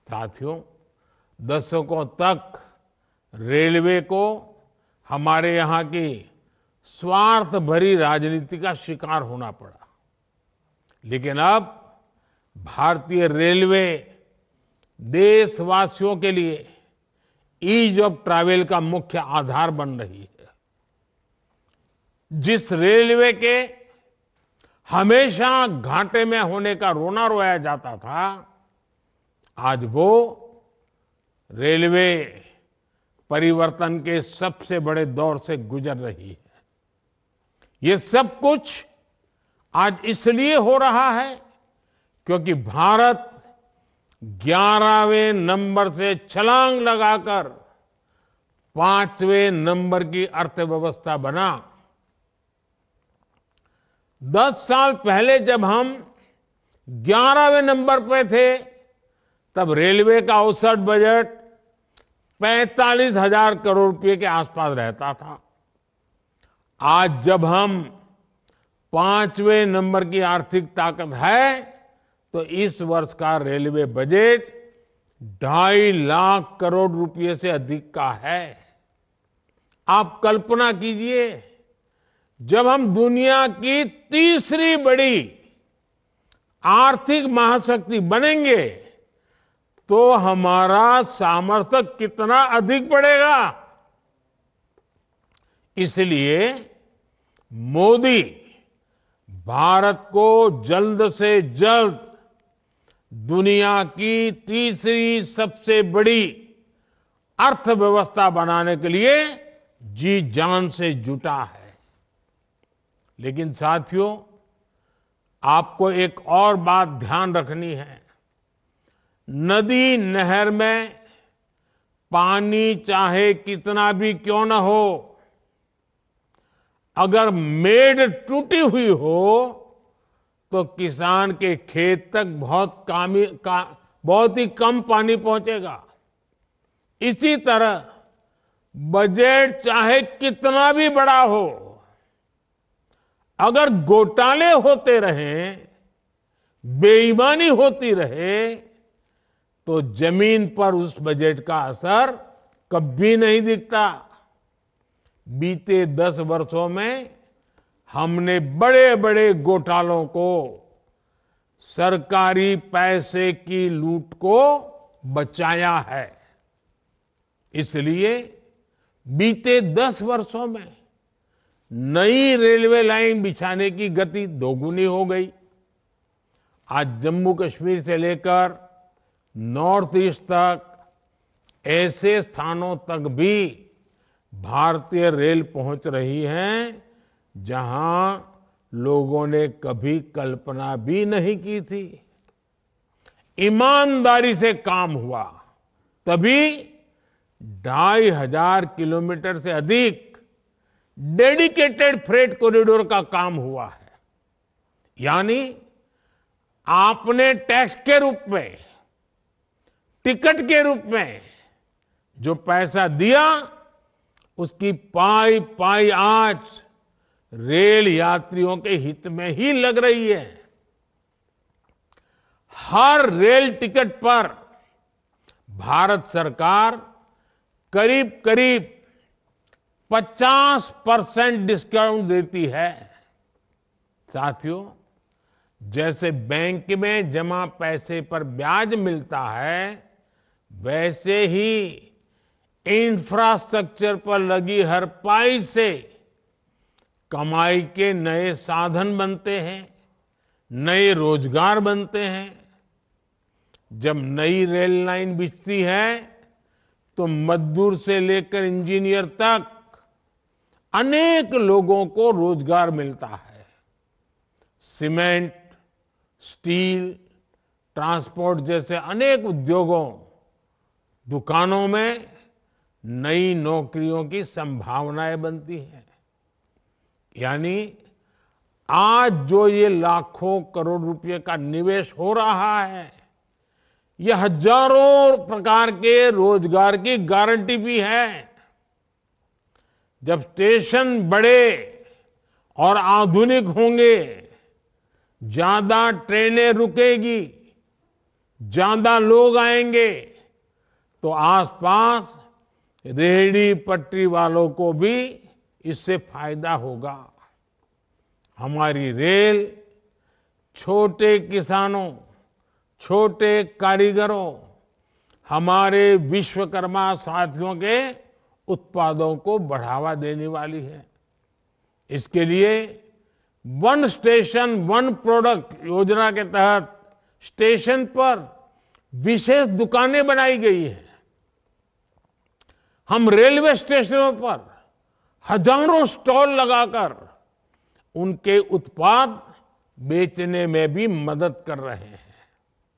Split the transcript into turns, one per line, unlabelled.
साथियों, दशकों तक रेलवे को हमारे यहाँ की स्वार्थ भरी राजनीति का शिकार होना पड़ा। लेकिन अब भारतीय रेलवे देशवासियों के लिए ईज ऑफ ट्रैवल का मुख्य आधार बन रही है। जिस रेलवे के हमेशा घाटे में होने का रोना रोया जाता था, आज वो रेलवे परिवर्तन के सबसे बड़े दौर से गुजर रही है। ये सब कुछ आज इसलिए हो रहा है क्योंकि भारत 11वें नंबर से छलांग लगाकर 5वें नंबर की अर्थव्यवस्था बना। 10 साल पहले जब हम 11वें नंबर पे थे, तब रेलवे का औसत बजट 45,000 करोड़ रुपए के आसपास रहता था। आज जब हम 5वें नंबर की आर्थिक ताकत है, तो इस वर्ष का रेलवे बजट 2.5 लाख करोड़ रुपए से अधिक का है। आप कल्पना कीजिए, जब हम दुनिया की तीसरी बड़ी आर्थिक महाशक्ति बनेंगे, तो हमारा सामर्थ्य कितना अधिक बढ़ेगा। इसलिए मोदी भारत को जल्द से जल्द दुनिया की तीसरी सबसे बड़ी अर्थव्यवस्था बनाने के लिए जी जान से जुटा है। लेकिन साथियों, आपको एक और बात ध्यान रखनी है। नदी नहर में पानी चाहे कितना भी क्यों ना हो, अगर मेड़ टूटी हुई हो तो किसान के खेत तक बहुत ही कम पानी पहुंचेगा। इसी तरह बजट चाहे कितना भी बड़ा हो, अगर घोटाले होते रहें, बेईमानी होती रहे, तो जमीन पर उस बजट का असर कभी नहीं दिखता। बीते 10 वर्षों में हमने बड़े बड़े घोटालों को, सरकारी पैसे की लूट को बचाया है। इसलिए बीते 10 वर्षों में नई रेलवे लाइन बिछाने की गति दोगुनी हो गई। आज जम्मू कश्मीर से लेकर नॉर्थ ईस्ट तक ऐसे स्थानों तक भी भारतीय रेल पहुंच रही है जहां लोगों ने कभी कल्पना भी नहीं की थी। ईमानदारी से काम हुआ, तभी 2,500 किलोमीटर से अधिक डेडिकेटेड फ्रेट कॉरिडोर का काम हुआ है। यानी आपने टैक्स के रूप में, टिकट के रूप में जो पैसा दिया, उसकी पाई पाई आज रेल यात्रियों के हित में ही लग रही है। हर रेल टिकट पर भारत सरकार करीब करीब 50% डिस्काउंट देती है। साथियों, जैसे बैंक में जमा पैसे पर ब्याज मिलता है, वैसे ही इंफ्रास्ट्रक्चर पर लगी हर पाई से कमाई के नए साधन बनते हैं, नए रोजगार बनते हैं। जब नई रेल लाइन बिछती है, तो मजदूर से लेकर इंजीनियर तक अनेक लोगों को रोजगार मिलता है। सीमेंट, स्टील, ट्रांसपोर्ट जैसे अनेक उद्योगों, दुकानों में नई नौकरियों की संभावनाएं बनती हैं। यानी आज जो ये लाखों करोड़ रुपए का निवेश हो रहा है, यह हजारों प्रकार के रोजगार की गारंटी भी है। जब स्टेशन बड़े और आधुनिक होंगे, ज्यादा ट्रेनें रुकेगी, ज्यादा लोग आएंगे तो आसपास रेहड़ी पटरी वालों को भी इससे फायदा होगा। हमारी रेल छोटे किसानों, छोटे कारीगरों, हमारे विश्वकर्मा साथियों के उत्पादों को बढ़ावा देने वाली है। इसके लिए वन स्टेशन वन प्रोडक्ट योजना के तहत स्टेशन पर विशेष दुकानें बनाई गई हैं। हम रेलवे स्टेशनों पर हजारों स्टॉल लगाकर उनके उत्पाद बेचने में भी मदद कर रहे हैं।